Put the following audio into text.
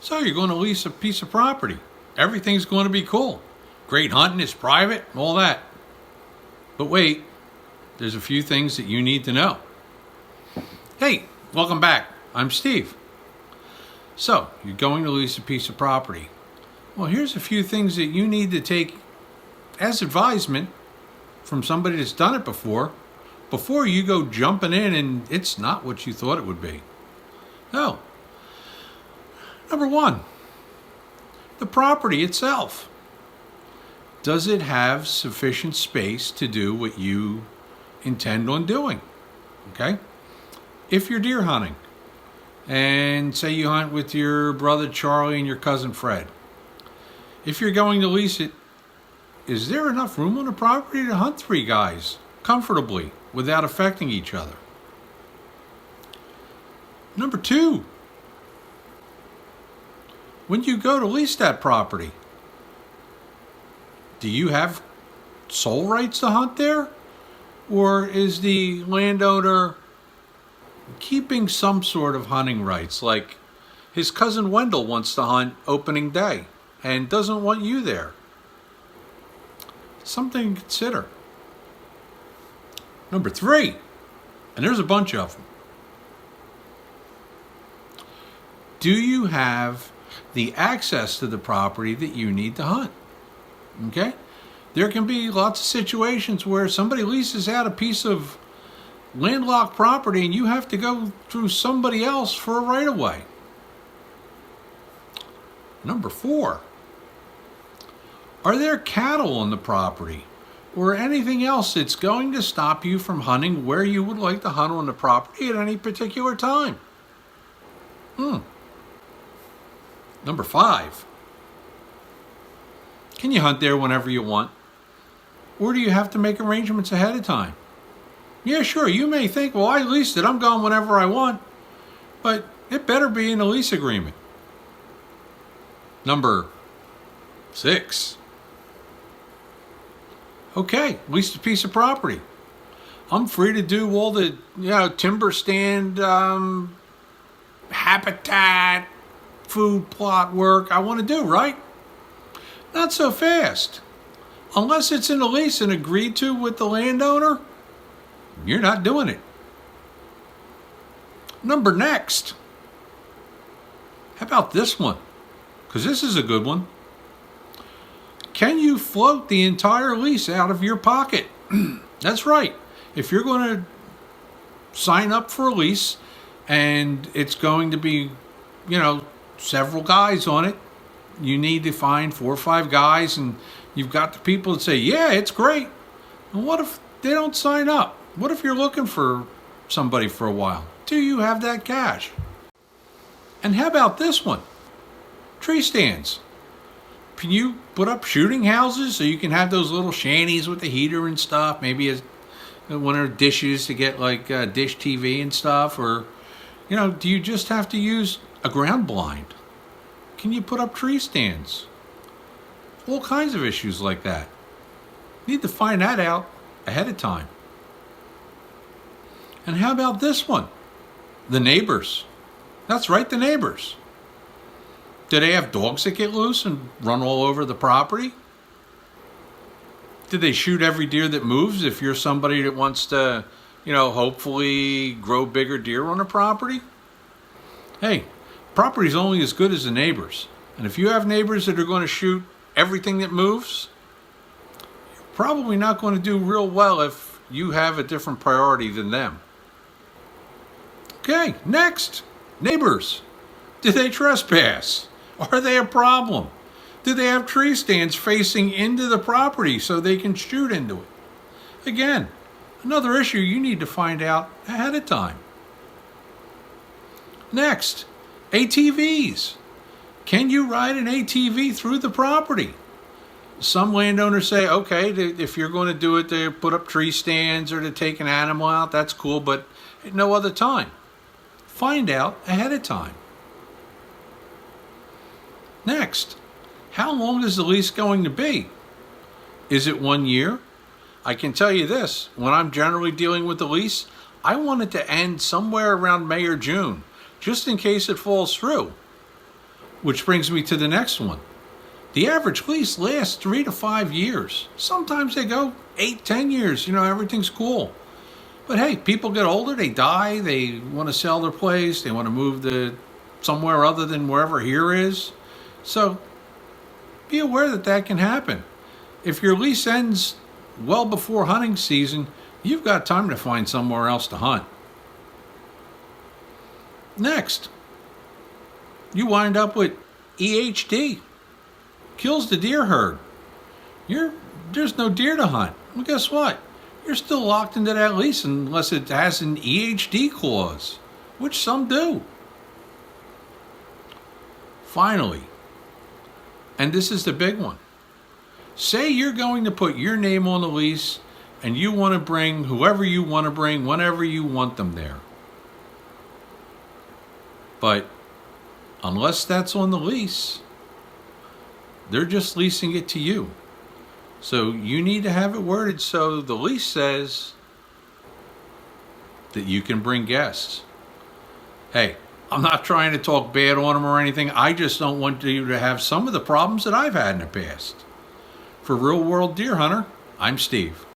So you're going to lease a piece of property. Everything's going to be cool. Great hunting, it's private, all that. But wait, there's a few things that you need to know. Hey, welcome back. I'm Steve. So, you're going to lease a piece of property. Well, here's a few things that you need to take as advisement from somebody that's done it before you go jumping in and it's not what you thought it would be. No. Number one, the property itself. Does it have sufficient space to do what you intend on doing? Okay? If you're deer hunting, and say you hunt with your brother Charlie and your cousin Fred, if you're going to lease it, is there enough room on the property to hunt 3 guys comfortably without affecting each other? Number 2, when you go to lease that property, do you have sole rights to hunt there? Or is the landowner keeping some sort of hunting rights? Like his cousin Wendell wants to hunt opening day and doesn't want you there. Something to consider. Number 3, and there's a bunch of them. Do you have the access to the property that you need to hunt? Okay? There can be lots of situations where somebody leases out a piece of landlocked property and you have to go through somebody else for a right-of-way. Number 4, are there cattle on the property or anything else that's going to stop you from hunting where you would like to hunt on the property at any particular time? Number 5, can you hunt there whenever you want? Or do you have to make arrangements ahead of time? Yeah, sure, you may think, well, I leased it, I'm going whenever I want. But it better be in a lease agreement. Number 6. Okay, leased a piece of property. I'm free to do all the, timber stand, habitat, food plot work I want to do, right? Not so fast. Unless it's in a lease and agreed to with the landowner, you're not doing it. Number next. How about this one? Because this is a good one. Can you float the entire lease out of your pocket? That's right. If you're going to sign up for a lease and it's going to be, several guys on it, you need to find 4 or 5 guys, and you've got the people that say, yeah, it's great. And what if they don't sign up? What if you're looking for somebody for a while? Do you have that cash? And how about this one? Tree stands. Can you put up shooting houses so you can have those little shanties with the heater and stuff? Maybe as one of the dishes to get like dish TV and stuff, or do you just have to use a ground blind? Can you put up tree stands? All kinds of issues like that. Need to find that out ahead of time. And how about this one? The neighbors. That's right, the neighbors. Do they have dogs that get loose and run all over the property? Do they shoot every deer that moves if you're somebody that wants to, hopefully grow bigger deer on a property? Hey, property's only as good as the neighbors. And if you have neighbors that are going to shoot everything that moves, you're probably not going to do real well if you have a different priority than them. Okay, next. Neighbors. Do they trespass? Are they a problem? Do they have tree stands facing into the property so they can shoot into it? Again, another issue you need to find out ahead of time. Next, ATVs. Can you ride an ATV through the property? Some landowners say, okay, if you're going to do it to put up tree stands or to take an animal out, that's cool, but at no other time. Find out ahead of time. Next, how long is the lease going to be? Is it 1 year? I can tell you this, when I'm generally dealing with the lease, I want it to end somewhere around May or June, just in case it falls through. Which brings me to the next one. The average lease lasts 3 to 5 years. Sometimes they go 8, 10 years. Everything's cool. But hey, people get older, they die, they want to sell their place, they want to move to somewhere other than wherever here is. So be aware that can happen. If your lease ends well before hunting season, you've got time to find somewhere else to hunt. Next, you wind up with EHD. Kills the deer herd. There's no deer to hunt. Well, guess what? You're still locked into that lease unless it has an EHD clause, which some do. Finally, and this is the big one. Say you're going to put your name on the lease and you want to bring whoever you want to bring whenever you want them there. But unless that's on the lease, they're just leasing it to you. So you need to have it worded so the lease says that you can bring guests. Hey, I'm not trying to talk bad on them or anything. I just don't want you to have some of the problems that I've had in the past. For Real World Deer Hunter, I'm Steve.